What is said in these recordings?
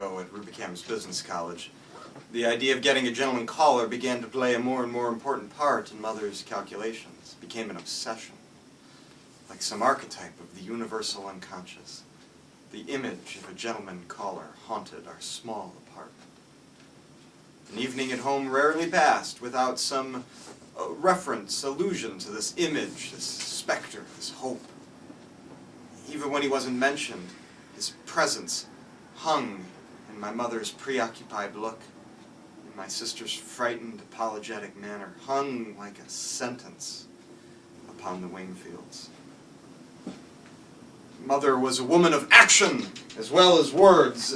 At Rubicam's Business College, the idea of getting a gentleman caller began to play a more and more important part in Mother's calculations. It became an obsession, like some archetype of the universal unconscious. The image of a gentleman caller haunted our small apartment. An evening at home rarely passed without some reference, allusion to this image, this specter, this hope. Even when he wasn't mentioned, his presence hung in my mother's preoccupied look, in my sister's frightened, apologetic manner, hung like a sentence upon the Wingfields. Mother was a woman of action as well as words.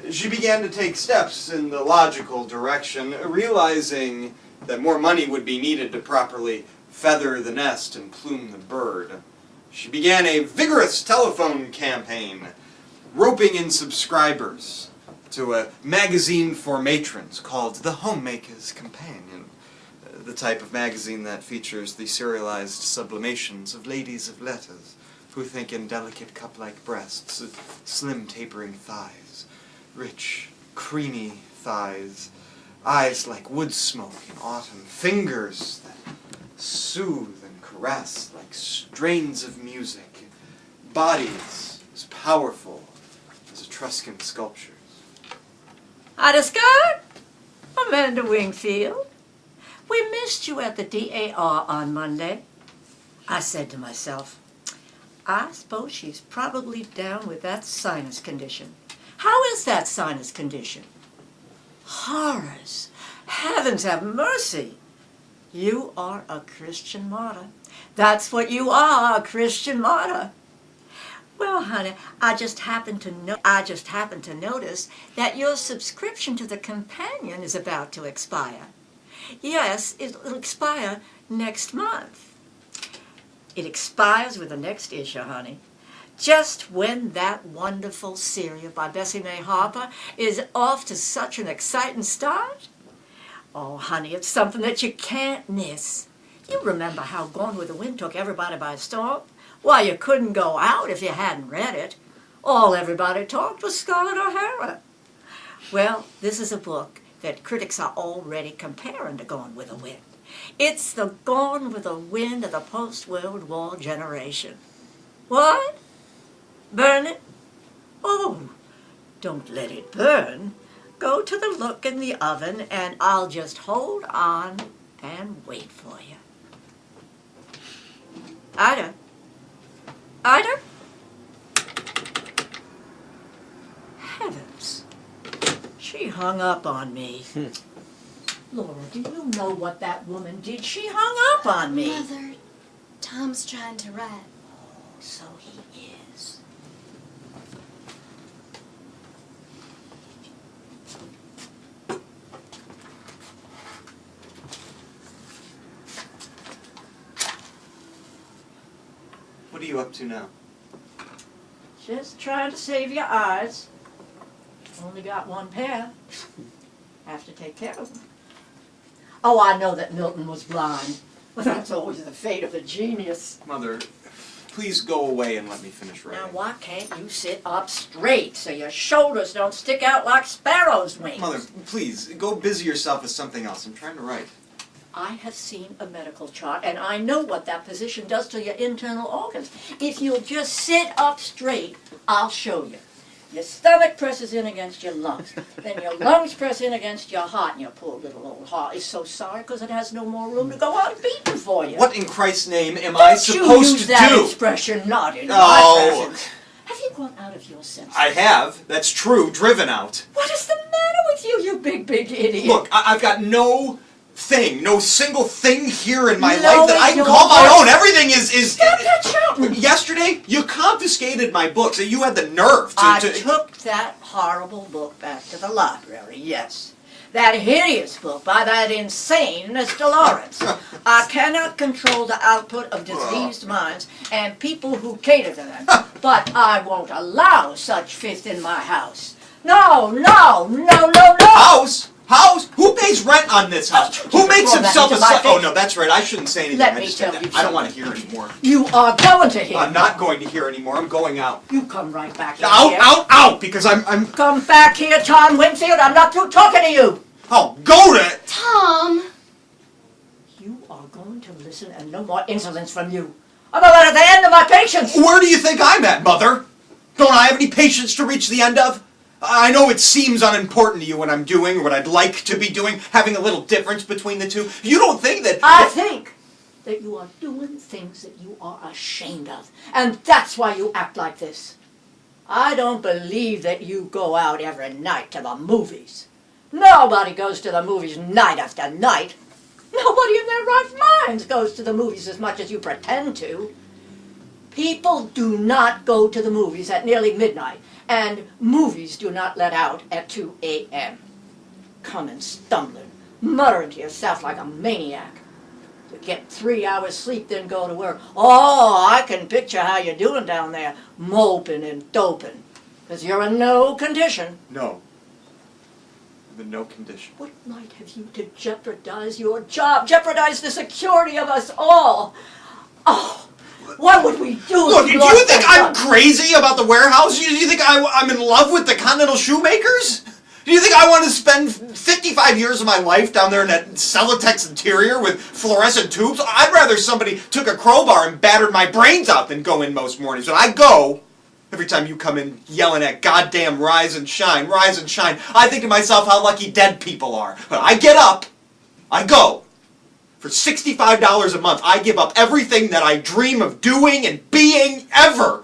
She began to take steps in the logical direction, realizing that more money would be needed to properly feather the nest and plume the bird. She began a vigorous telephone campaign, roping in subscribers to a magazine for matrons called The Homemaker's Companion, the type of magazine that features the serialized sublimations of ladies of letters who think in delicate cup-like breasts, slim tapering thighs, rich, creamy thighs, eyes like wood smoke in autumn, fingers that soothe and caress like strains of music, bodies as powerful as Etruscan sculptures. Scott, Amanda Wingfield. We missed you at the DAR on Monday. I said to myself, I suppose she's probably down with that sinus condition. How is that sinus condition? Horrors. Heavens have mercy. You are a Christian martyr. That's what you are, a Christian martyr. Well, honey, I just happened to notice that your subscription to the Companion is about to expire. Yes, it'll expire next month. It expires with the next issue, honey. Just when that wonderful serial by Bessie May Harper is off to such an exciting start. Oh, honey, it's something that you can't miss. You remember how Gone with the Wind took everybody by storm? Why, you couldn't go out if you hadn't read it. All everybody talked was Scarlett O'Hara. Well, this is a book that critics are already comparing to Gone with the Wind. It's the Gone with the Wind of the post-World War generation. What? Burn it? Oh, don't let it burn. Go to the look in the oven and I'll just hold on and wait for you. Ida? Ida? Heavens. She hung up on me. Laura, do you know what that woman did? She hung up on me. Mother, Tom's trying to write. Oh, so he is. What are you up to now? Just trying to save your eyes. Only got one pair. Have to take care of them. Oh, I know that Milton was blind, but that's always the fate of a genius. Mother, please go away and let me finish writing. Now, why can't you sit up straight so your shoulders don't stick out like sparrows' wings? Mother, please, go busy yourself with something else. I'm trying to write. I have seen a medical chart, and I know what that position does to your internal organs. If you'll just sit up straight, I'll show you. Your stomach presses in against your lungs. Then your lungs press in against your heart, and your poor little old heart is so sorry because it has no more room to go on beating for you. What in Christ's name am I supposed to do? Don't you use that expression, not in my presence. Have you gone out of your senses? I have. That's true. Driven out. What is the matter with you, you big idiot? Look, I've got no single thing here in my No, life that I can it's call my yours. own. Everything is... Stop that shouting! Yesterday, you confiscated my books. You had the nerve to... I took that horrible book back to the library, yes. That hideous book by that insane Mr. Lawrence. I cannot control the output of diseased minds and people who cater to them, but I won't allow such filth in my house. No, no, no, no, no! House? House? Who pays rent on this house? Who makes himself a son? Oh, no, that's right. I shouldn't say anything. Let me tell you I don't want to hear anymore. You are going to hear. I'm not going to hear anymore. I'm going out. You come right back here. Out, because I'm... Come back here, Tom Winfield. I'm not through talking to you. Oh, go to... Tom! You are going to listen and no more insolence from you. I'm about at the end of my patience. Where do you think I'm at, Mother? Don't I have any patience to reach the end of? I know it seems unimportant to you what I'm doing or what I'd like to be doing, having a little difference between the two. You don't think that... I think that you are doing things that you are ashamed of. And that's why you act like this. I don't believe that you go out every night to the movies. Nobody goes to the movies night after night. Nobody in their right minds goes to the movies as much as you pretend to. People do not go to the movies at nearly midnight, and movies do not let out at 2 a.m. Coming stumbling, muttering to yourself like a maniac. To get 3 hours sleep, then go to work. Oh, I can picture how you're doing down there, moping and doping, because you're in no condition. No. I'm in no condition. What right have you to jeopardize your job, jeopardize the security of us all? Oh, what would we do? Look, do you think I'm crazy about the warehouse? Do you think I'm in love with the Continental Shoemakers? Do you think I want to spend 55 years of my life down there in that Celotex interior with fluorescent tubes? I'd rather somebody took a crowbar and battered my brains out than go in most mornings. And I go, every time you come in yelling at goddamn rise and shine, I think to myself how lucky dead people are. But I get up, I go. For $65 a month, I give up everything that I dream of doing and being ever.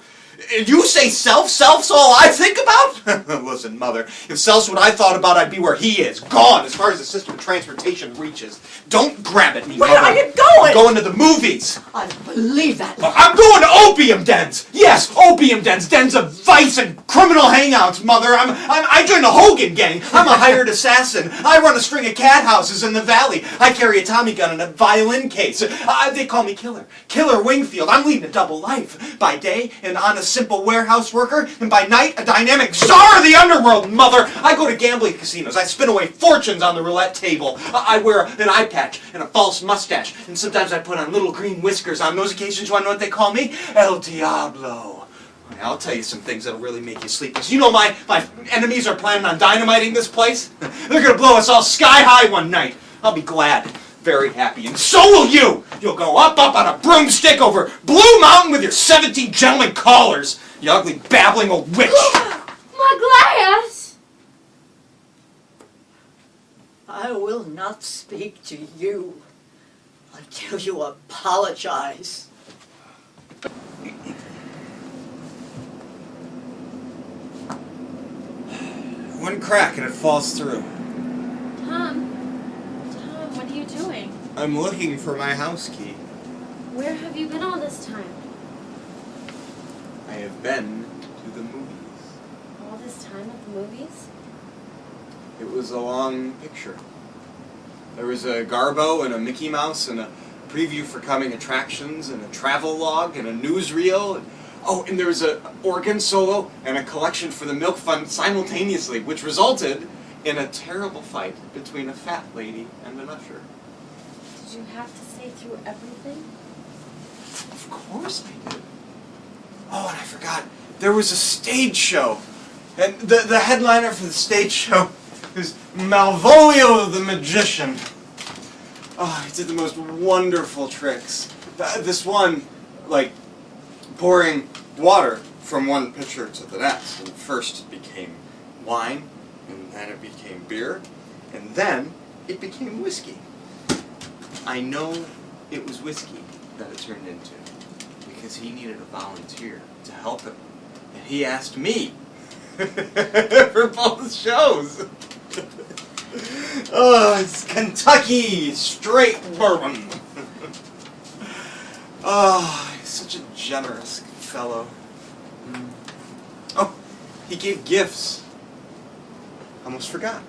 You say self's all I think about? Listen, Mother, if self's what I thought about, I'd be where he is, gone as far as the system of transportation reaches. Don't grab at me, Mother. Where are you going? I'm going to the movies. I don't believe that. I'm going to opium dens. Yes, opium dens, dens of vice and criminal hangouts, Mother. I joined the Hogan gang. I'm a hired assassin. I run a string of cat houses in the valley. I carry a Tommy gun and a violin case. They call me Killer. Killer Wingfield. I'm leading a double life. By day, an honest, simple warehouse worker, and by night, a dynamic czar of the underworld, Mother. I go to gambling casinos. I spin away fortunes on the roulette table. I wear an eye patch and a false mustache, and sometimes I put on little green whiskers. On those occasions, you want to know what they call me? El Diablo. I'll tell you some things that'll really make you sleepless. You know my enemies are planning on dynamiting this place? They're going to blow us all sky high one night. I'll be glad. Very happy. And so will you! You'll go up on a broomstick over Blue Mountain with your 17 gentlemen callers, you ugly babbling old witch! My glass! I will not speak to you until you apologize. One crack and it falls through. Tom, what are you doing? I'm looking for my house key. Where have you been all this time? I have been to the movies. All this time at the movies? It was a long picture. There was a Garbo and a Mickey Mouse and a preview for coming attractions and a travel log and a newsreel. And there was an organ solo and a collection for the Milk Fund simultaneously, which resulted in a terrible fight between a fat lady and an usher. Did you have to say through everything? Of course I did. Oh, and I forgot. There was a stage show. And the headliner for the stage show was Malvolio the Magician. Oh, he did the most wonderful tricks. This one, like, pouring water from one pitcher to the next. And first it became wine, and then it became beer, and then it became whiskey. I know it was whiskey that it turned into, because he needed a volunteer to help him. And he asked me for both shows. Oh, it's Kentucky straight bourbon. Oh, he's such a generous fellow. Oh, he gave gifts. Almost forgot.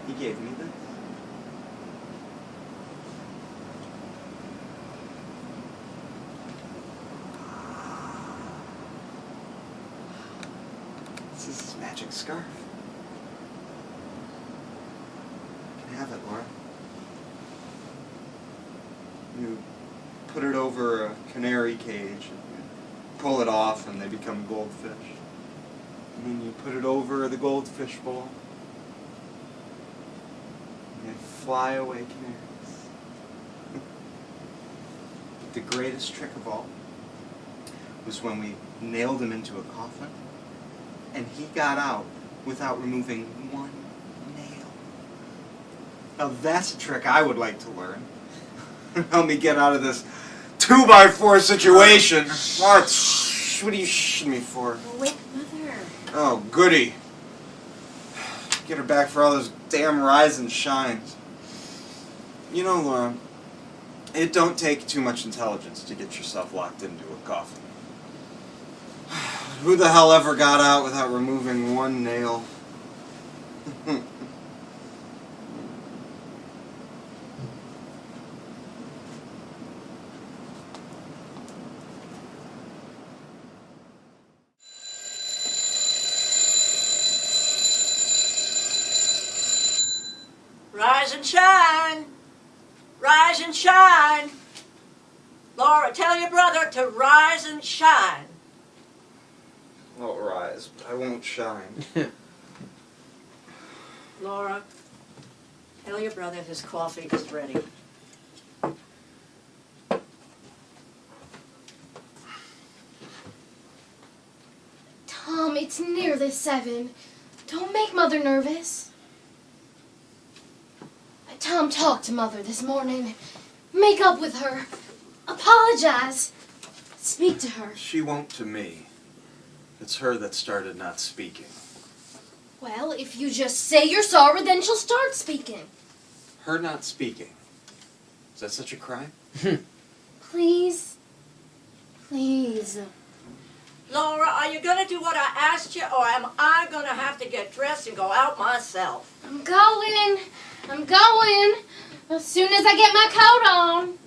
He gave me this. This is his magic scarf. have it, Laura. You put it over a canary cage, and you pull it off, and they become goldfish. And then you put it over the goldfish bowl, and they fly away canaries. The greatest trick of all was when we nailed him into a coffin, and he got out without removing one nail. Now that's a trick I would like to learn. Help me get out of this 2x4 situation. What are you shitting me for? Wake Mother. Oh, goody. Get her back for all those damn rise and shines. You know, Laura, it don't take too much intelligence to get yourself locked into a coffin. Who the hell ever got out without removing one nail? Rise and shine! Rise and shine! Laura, tell your brother to rise and shine. I'll rise, but I won't shine. Laura, tell your brother his coffee is ready. Tom, it's nearly 7. Don't make Mother nervous. Tom talked to Mother this morning. Make up with her. Apologize. Speak to her. She won't to me. It's her that started not speaking. Well, if you just say you're sorry, then she'll start speaking. Her not speaking? Is that such a crime? Please? Please. Laura, are you going to do what I asked you, or am I going to have to get dressed and go out myself? I'm going. I'm going. As soon as I get my coat on.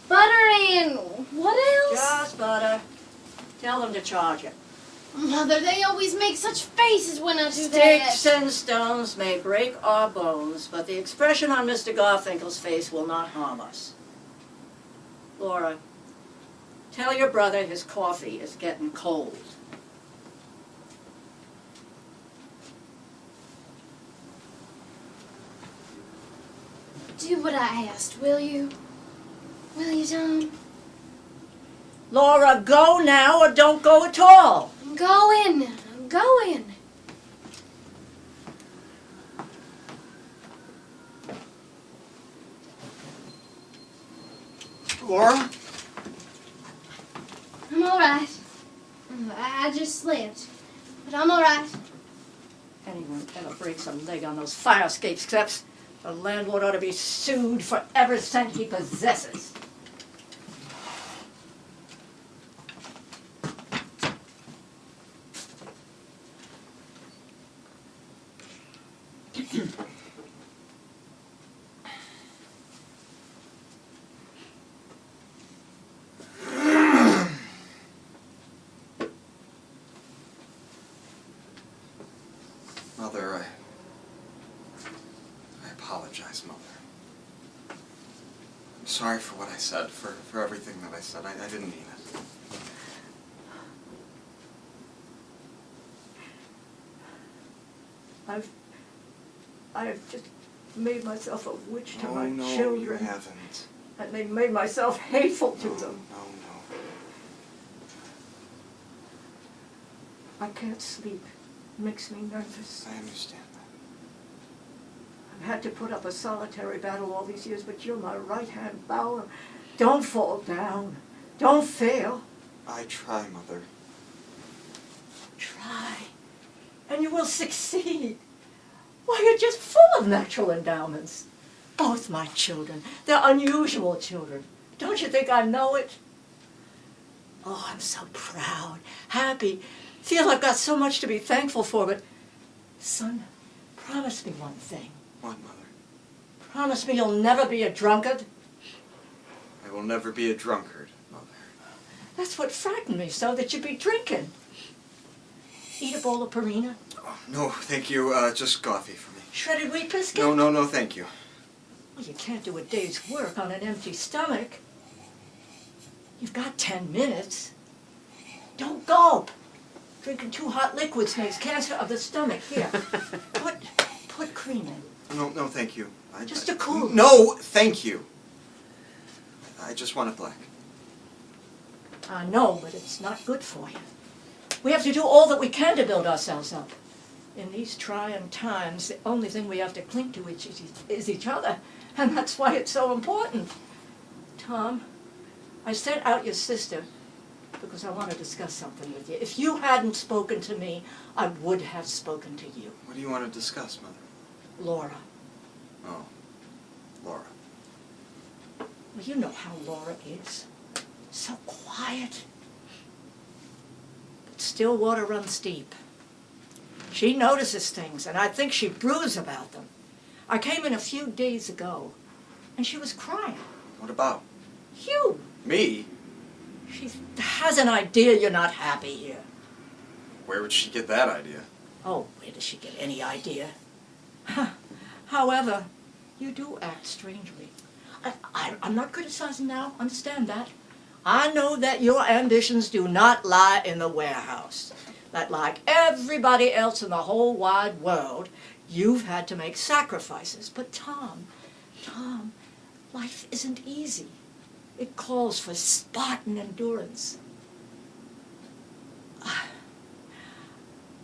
Butter and what else? Just butter. Tell them to charge it. Mother, they always make such faces when I do that. Sticks and stones may break our bones, but the expression on Mr. Garfinkel's face will not harm us. Laura, tell your brother his coffee is getting cold. Do what I asked, will you? Will you, Tom? Laura, go now or don't go at all. I'm going. I'm going. Laura? I'm all right. I just slipped, but I'm all right. Anyone ever breaks a leg on those fire escape steps, the landlord ought to be sued for every cent he possesses. Mother, I apologize, Mother. I'm sorry for what I said, for everything that I said. I didn't mean it. I've just made myself a witch to my no, children. you haven't. And they made myself hateful to No, them. no. I can't sleep. It makes me nervous. I understand that. I've had to put up a solitary battle all these years, but you're my right-hand bower. Don't fall down. Don't fail. I try, Mother. Try, and you will succeed. Why, you're just full of natural endowments. Both my children. They're unusual children. Don't you think I know it? Oh, I'm so proud, happy, feel I've got so much to be thankful for, but, son, promise me one thing. What, Mother? Promise me you'll never be a drunkard. I will never be a drunkard, Mother. That's what frightened me so, that you'd be drinking. Eat a bowl of Purina? Oh, no, thank you. Just coffee for me. Shredded wheat biscuit? No, thank you. Well, you can't do a day's work on an empty stomach. You've got 10 minutes. Don't gulp. Drinking too hot liquids makes cancer of the stomach. Here, put cream in. No, thank you. Just a cool. No, thank you. I just want it black. I know, but it's not good for you. We have to do all that we can to build ourselves up. In these trying times, the only thing we have to cling to is each other, and that's why it's so important. Tom, I sent out your sister because I want to discuss something with you. If you hadn't spoken to me, I would have spoken to you. What do you want to discuss, Mother? Laura. Oh, Laura. Well, you know how Laura is. So quiet. But still water runs deep. She notices things, and I think she brews about them. I came in a few days ago, and she was crying. What about? You. Me? She has an idea you're not happy here. Where would she get that idea? Oh, where does she get any idea? However, you do act strangely. I'm not criticizing now, understand that. I know that your ambitions do not lie in the warehouse. That like everybody else in the whole wide world, you've had to make sacrifices. But Tom, life isn't easy. It calls for Spartan endurance.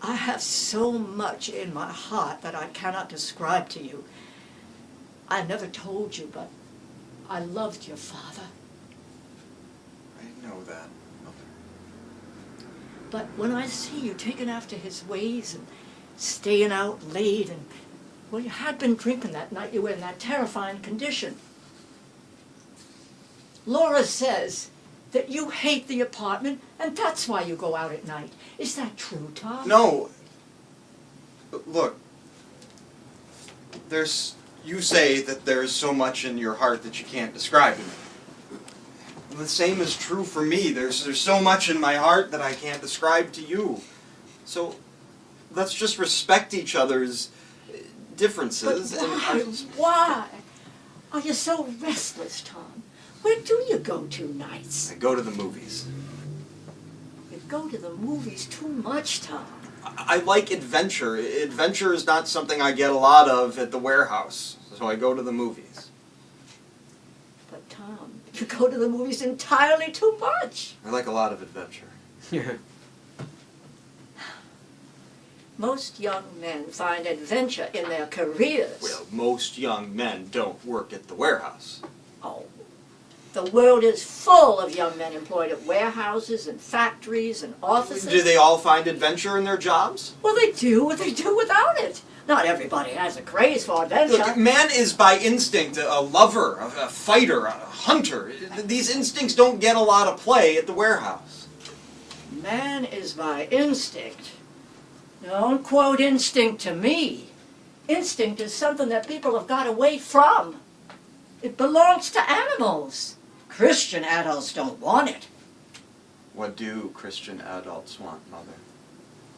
I have so much in my heart that I cannot describe to you. I never told you, but I loved your father. I know that, Mother. But when I see you taking after his ways and staying out late and, well, you had been drinking that night you were in that terrifying condition. Laura says that you hate the apartment and that's why you go out at night. Is that true, Tom? No. Look. You say that there's so much in your heart that you can't describe to me. The same is true for me. There's so much in my heart that I can't describe to you. So let's just respect each other's differences. But why? Are you so restless, Tom? Where do you go to nights? I go to the movies. You go to the movies too much, Tom. I like adventure. Adventure is not something I get a lot of at the warehouse, so I go to the movies. But Tom, you go to the movies entirely too much. I like a lot of adventure. Most young men find adventure in their careers. Well, most young men don't work at the warehouse. Oh, the world is full of young men employed at warehouses and factories and offices. Do they all find adventure in their jobs? Well, they do what they do without it. Not everybody has a craze for adventure. Look, man is by instinct a lover, a fighter, a hunter. These instincts don't get a lot of play at the warehouse. Man is by instinct. Don't quote instinct to me. Instinct is something that people have got away from. It belongs to animals. Christian adults don't want it. What do Christian adults want, Mother?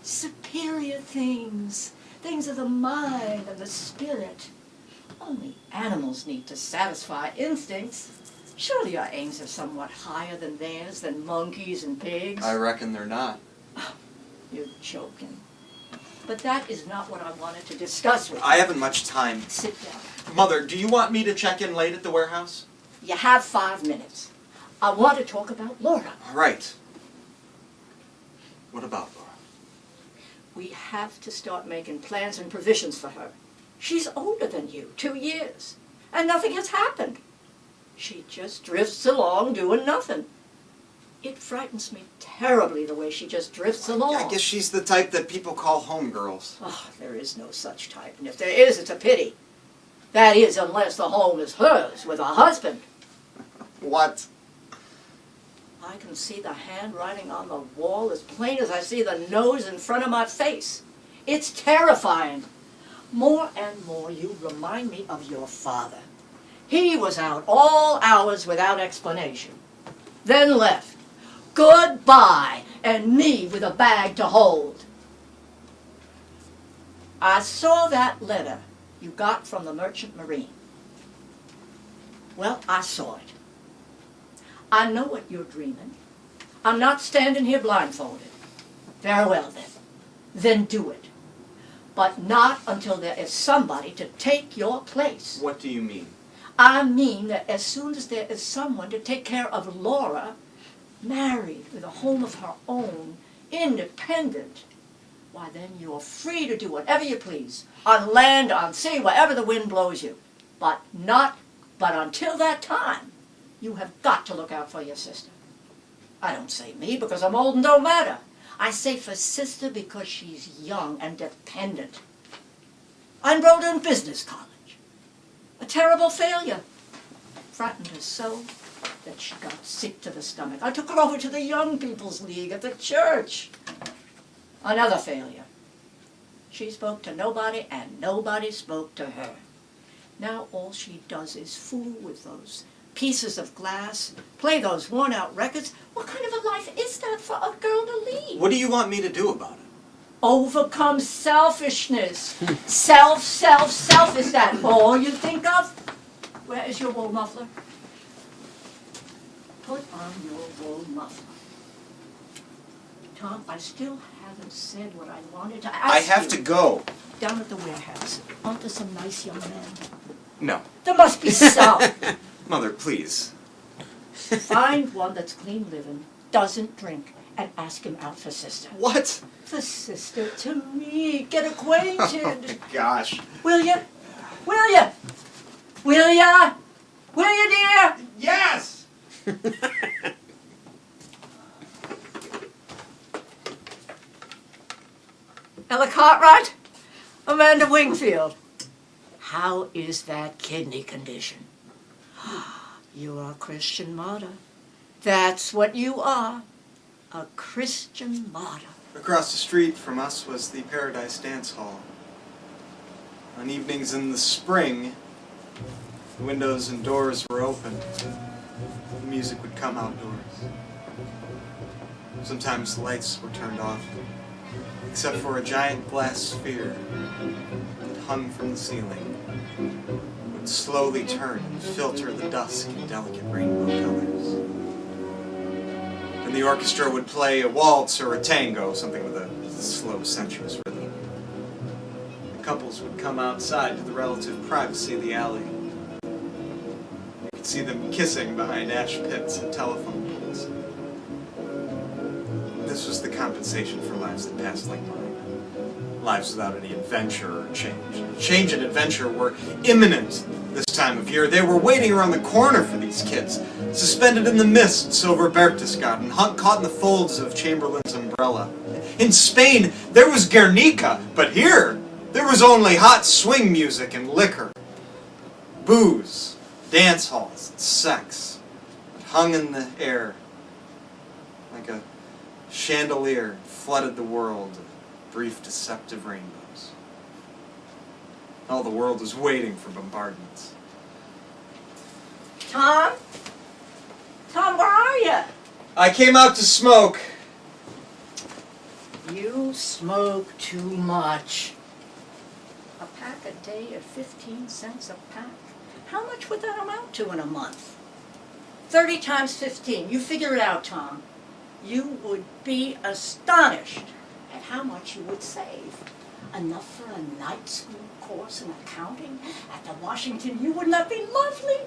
Superior things. Things of the mind and the spirit. Only animals need to satisfy instincts. Surely our aims are somewhat higher than theirs, than monkeys and pigs. I reckon they're not. Oh, you're joking. But that is not what I wanted to discuss with you. I haven't much time. Sit down. Mother, do you want me to check in late at the warehouse? You have 5 minutes. I want to talk about Laura. All right. What about Laura? We have to start making plans and provisions for her. She's older than you, 2 years, and nothing has happened. She just drifts along doing nothing. It frightens me terribly the way she just drifts along. I guess she's the type that people call homegirls. Oh, there is no such type, and if there is, it's a pity. That is, unless the home is hers with a husband. What? I can see the handwriting on the wall as plain as I see the nose in front of my face. It's terrifying. More and more you remind me of your father. He was out all hours without explanation, then left. Goodbye, and me with a bag to hold. I saw that letter you got from the Merchant Marine. Well, I saw it. I know what you're dreaming. I'm not standing here blindfolded. Very well then. Then do it. But not until there is somebody to take your place. What do you mean? I mean that as soon as there is someone to take care of Laura, married with a home of her own, independent, why then you're free to do whatever you please, on land, on sea, wherever the wind blows you. But until that time, you have got to look out for your sister. I don't say me because I'm old and don't matter. I say for sister because she's young and dependent. I enrolled her in business college. A terrible failure. Frightened her so that she got sick to the stomach. I took her over to the Young People's League at the church. Another failure. She spoke to nobody and nobody spoke to her. Now all she does is fool with those pieces of glass, play those worn-out records. What kind of a life is that for a girl to lead? What do you want me to do about it? Overcome selfishness. Self. Is that all you think of? Where is your wool muffler? Put on your wool muffler. Tom, I still haven't said what I wanted to ask you. I have to go. Down at the warehouse. Aren't there some nice young men? No. There must be some. Mother, please. Find one that's clean living, doesn't drink, and ask him out for sister. What? For sister to me. Get acquainted. Oh my gosh. Will you? Will you? Will ya? Will you, dear? Yes! Ella Cartwright? Amanda Wingfield. How is that kidney condition? You are a Christian martyr. That's what you are. A Christian martyr. Across the street from us was the Paradise Dance Hall. On evenings in the spring, the windows and doors were open. The music would come outdoors. Sometimes the lights were turned off, except for a giant glass sphere that hung from the ceiling, would slowly turn and filter the dusk in delicate rainbow colors. And the orchestra would play a waltz or a tango, something with a slow, sensuous rhythm. The couples would come outside to the relative privacy of the alley. You could see them kissing behind ash pits and telephone poles. This was the compensation for lives that passed like mine. Lives without any adventure or change. Change and adventure were imminent this time of year. They were waiting around the corner for these kids, suspended in the mists over Berchtesgaden, caught in the folds of Chamberlain's umbrella. In Spain, there was Guernica, but here, there was only hot swing music and liquor. Booze, dance halls, and sex that hung in the air like a chandelier, flooded the world with brief deceptive rainbows. All the world was waiting for bombardments. Tom? Tom, where are you? I came out to smoke. You smoke too much. A pack a day at 15 cents a pack. How much would that amount to in a month? 30 times 15. You figure it out, Tom. You would be astonished at how much you would save. Enough for a night school course in accounting at the Washington. Wouldn't that be lovely?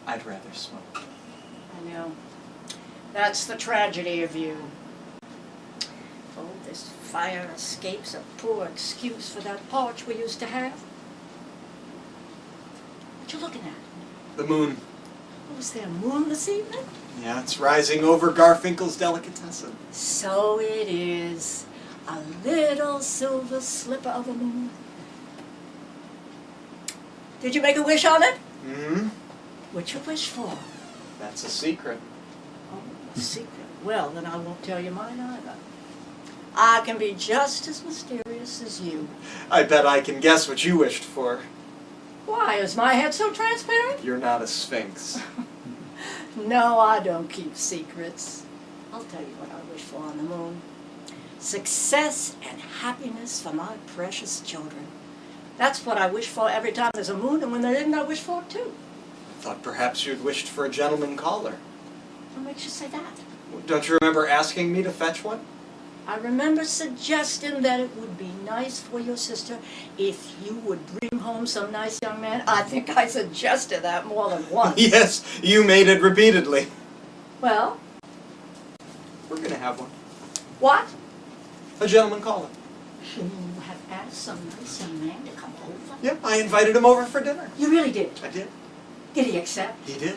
I'd rather smoke. I know. That's the tragedy of you. Oh, this fire escape's a poor excuse for that porch we used to have. What you looking at? The moon. Oh, was there a moon this evening? Yeah, it's rising over Garfinkel's delicatessen. So it is. A little silver slipper of a moon. Did you make a wish on it? Mm-hmm. What'd you wish for? That's a secret. Oh, a secret. Well, then I won't tell you mine either. I can be just as mysterious as you. I bet I can guess what you wished for. Why, is my head so transparent? You're not a sphinx. No, I don't keep secrets. I'll tell you what I wish for on the moon. Success and happiness for my precious children. That's what I wish for every time there's a moon, and when there isn't, I wish for it too. Thought perhaps you'd wished for a gentleman caller. What makes you say that? Don't you remember asking me to fetch one? I remember suggesting that it would be nice for your sister if you would bring home some nice young man. I think I suggested that more than once. Yes, you made it repeatedly. Well? We're gonna have one. What? A gentleman caller. You have asked some nice young man to come over? Yep, I invited him over for dinner. You really did? I did. Did he accept? He did.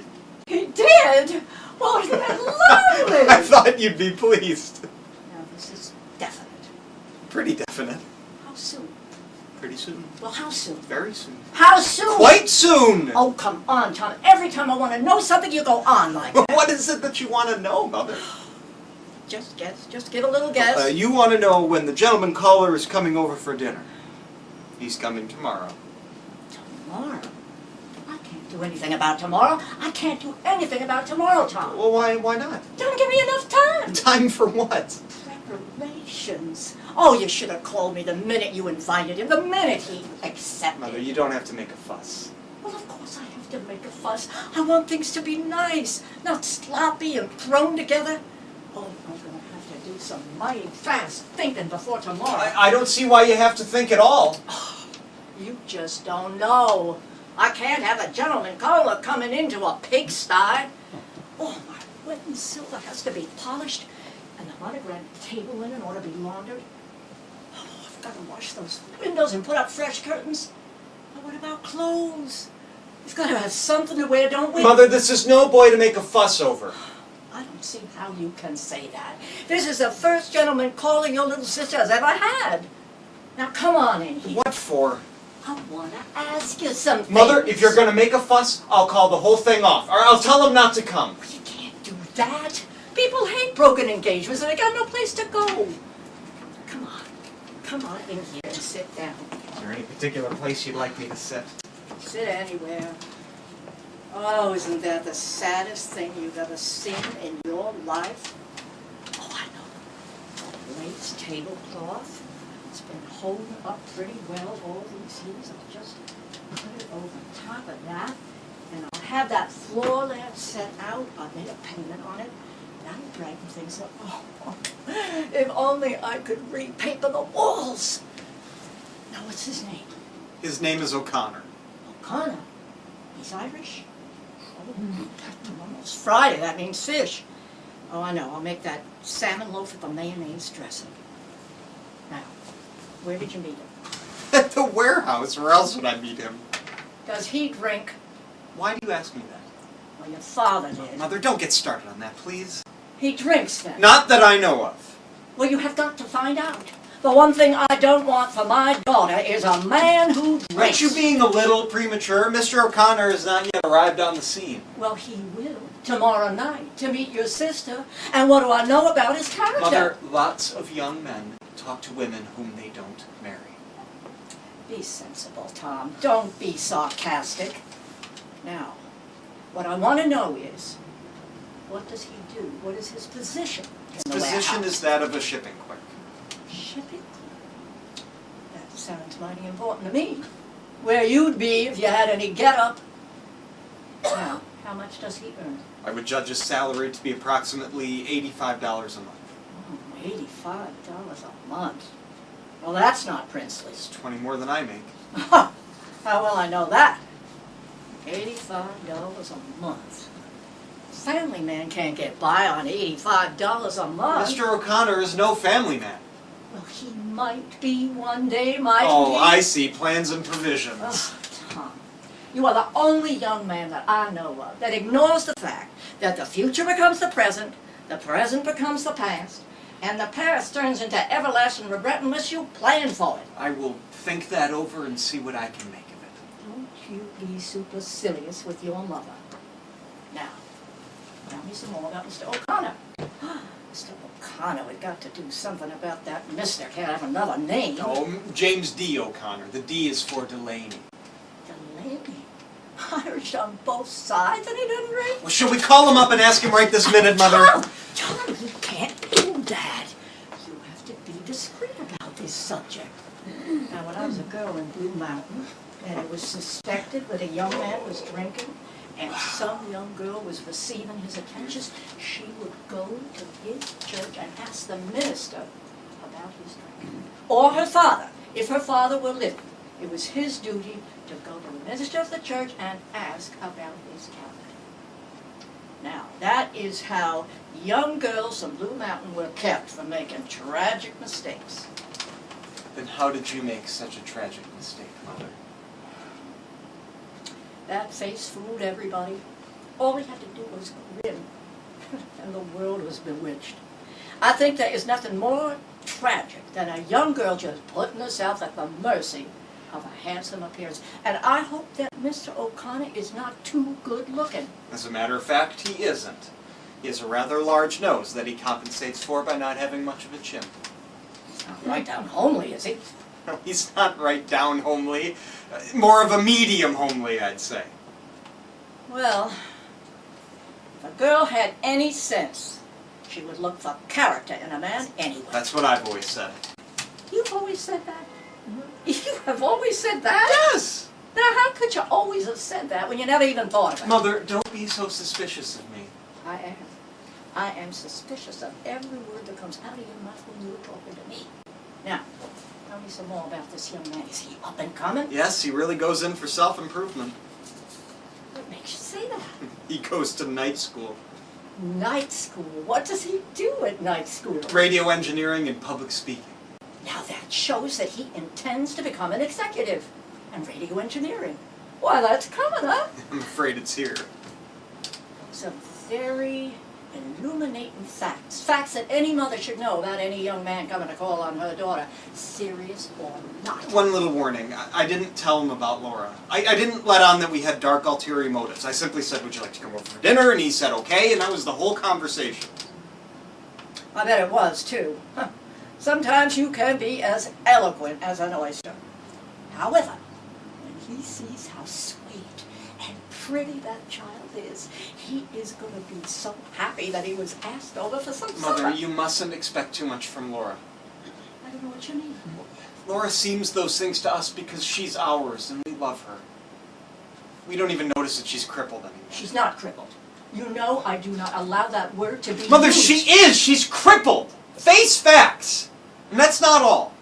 He did? Well, isn't that lovely? I thought you'd be pleased. Now, this is definite. Pretty definite. How soon? Pretty soon. Well, how soon? Very soon. How soon? Quite soon! Oh, come on, Tom. Every time I want to know something, you go on like that. What is it that you want to know, Mother? Just guess. Just give a little guess. You want to know when the gentleman caller is coming over for dinner. He's coming tomorrow. Tomorrow? I can't do anything about tomorrow. I can't do anything about tomorrow, Tom. Well, why not? Don't give me enough time. Time for what? Preparations. Oh, you should have called me the minute you invited him, the minute he accepted. Mother, you don't have to make a fuss. Well, of course I have to make a fuss. I want things to be nice, not sloppy and thrown together. Oh, I'm going to have to do some mighty fast thinking before tomorrow. I don't see why you have to think at all. You just don't know. I can't have a gentleman caller coming into a pigsty. Oh, my wedding silver has to be polished, and the monogram table linen ought to be laundered. Oh, I've got to wash those windows and put up fresh curtains. But what about clothes? We've got to have something to wear, don't we? Mother, this is no boy to make a fuss over. I don't see how you can say that. This is the first gentleman calling your little sister has ever had. Now come on in here. What for? I want to ask you something. Mother, if you're going to make a fuss, I'll call the whole thing off. Or I'll tell him not to come. You can't do that. People hate broken engagements and they got no place to go. Come on. Come on in here and sit down. Is there any particular place you'd like me to sit? Sit anywhere. Oh, isn't that the saddest thing you've ever seen in your life? Oh, I know. A lace tablecloth. It's been holding up pretty well all these years. I'll just put it over top of that. And I'll have that floor lamp set out. I made a payment on it. That'll brighten things up. Oh, if only I could repaper the walls. Now, what's his name? His name is O'Connor. O'Connor? He's Irish? Oh, almost Friday. That means fish. Oh, I know. I'll make that salmon loaf with the mayonnaise dressing. Now, where did you meet him? At the warehouse. Where else would I meet him? Does he drink? Why do you ask me that? Well, your father did. Mother, don't get started on that, please. He drinks then? Not that I know of. Well, you have got to find out. The one thing I don't want for my daughter is a man who drinks. Aren't you being a little premature? Mr. O'Connor has not yet arrived on the scene. Well, he will tomorrow night to meet your sister. And what do I know about his character? Mother, lots of young men talk to women whom they don't marry. Be sensible, Tom. Don't be sarcastic. Now, what I want to know is, what does he do? What is his position in the His position warehouse? is that of a shipping clerk. Shipping? That sounds mighty important to me. Where you'd be if you had any get-up. Now, how much does he earn? I would judge his salary to be approximately $85 a month. Oh, $85 a month. Well, that's not princely. It's 20 more than I make. How well I know that. $85 a month. Family man can't get by on $85 a month. Mr. O'Connor is no family man. Well, he might be one day, might Oh, he? I see. Plans and provisions. Oh, Tom, you are the only young man that I know of that ignores the fact that the future becomes the present becomes the past, and the past turns into everlasting regret unless you plan for it. I will think that over and see what I can make of it. Don't you be supercilious with your mother. Now, tell me some more about Mr. O'Connor. Mr. O'Connor, we've got to do something about that Mr. Can't have another name. Oh, James D. O'Connor. The D is for Delaney. Delaney. Irish on both sides and he didn't drink? Well, should we call him up and ask him right this minute, Mother? Tom, you can't do that. You have to be discreet about this subject. Now, when I was a girl, girl in Blue Mountain, and it was suspected that a young man was drinking, and some young girl was receiving his attentions, she would go to his church and ask the minister about his drinking. Or her father, if her father were living. It was his duty to go to the minister of the church and ask about his calendar. Now, that is how young girls from Blue Mountain were kept from making tragic mistakes. Then how did you make such a tragic mistake, Mother? That face fooled everybody. All he had to do was grin, and the world was bewitched. I think there is nothing more tragic than a young girl just putting herself at the mercy of a handsome appearance. And I hope that Mr. O'Connor is not too good looking. As a matter of fact, he isn't. He has a rather large nose that he compensates for by not having much of a chin. He's not right down homely, is he? No, he's not right down homely. More of a medium homely, I'd say. Well, if a girl had any sense, she would look for character in a man anyway. That's what I've always said. You've always said that? You have always said that? Yes! Now, how could you always have said that when you never even thought of it? Mother, don't be so suspicious of me. I am. I am suspicious of every word that comes out of your mouth when you're talking to me. Now, tell me some more about this young man. Is he up and coming? Yes, he really goes in for self-improvement. What makes you say that? He goes to night school. Night school? What does he do at night school? Radio engineering and public speaking. Now that shows that he intends to become an executive in radio engineering. Why, that's coming, huh? I'm afraid it's here. Some very illuminating facts. Facts that any mother should know about any young man coming to call on her daughter, serious or not. One little warning. I didn't tell him about Laura. I didn't let on that we had dark ulterior motives. I simply said, would you like to come over for dinner? And he said, okay, and that was the whole conversation. I bet it was, too. Huh. Sometimes you can be as eloquent as an oyster. However, when he sees how sweet and pretty that child is, he is going to be so happy that he was asked over for some supper. Mother, you mustn't expect too much from Laura. I don't know what you mean. Laura seems those things to us because she's ours and we love her. We don't even notice that she's crippled anymore. She's not crippled. You know I do not allow that word to be Mother, used. she is! She's crippled! Face facts! And that's not all.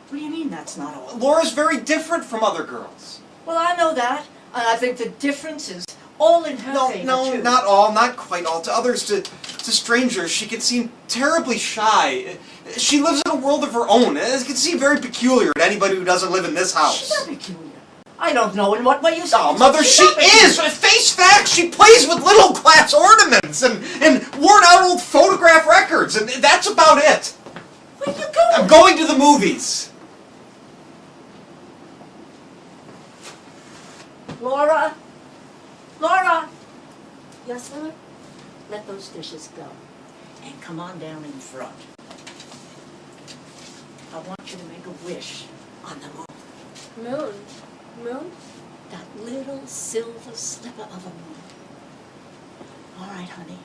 What do you mean that's not all? Laura's very different from other girls. Well, I know that. And I think the difference is all in her favor, No, too. not all, not quite all. To others, to strangers, she can seem terribly shy. She lives in a world of her own. It can seem very peculiar to anybody who doesn't live in this house. She's not peculiar. I don't know in what way you say Oh, it. Mother, she is! Face facts! She plays with little glass ornaments and worn-out old photograph records, and that's about it. Where are you going? I'm going to the movies. Laura? Laura? Yes, Mother? Let those dishes go. And come on down in front. I want you to make a wish on the moon. Moon. Moon? That little silver slipper of a moon. All right, honey.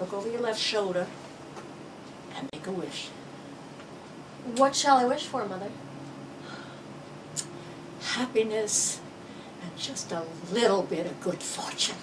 Look over your left shoulder and make a wish. What shall I wish for, Mother? Happiness and just a little bit of good fortune.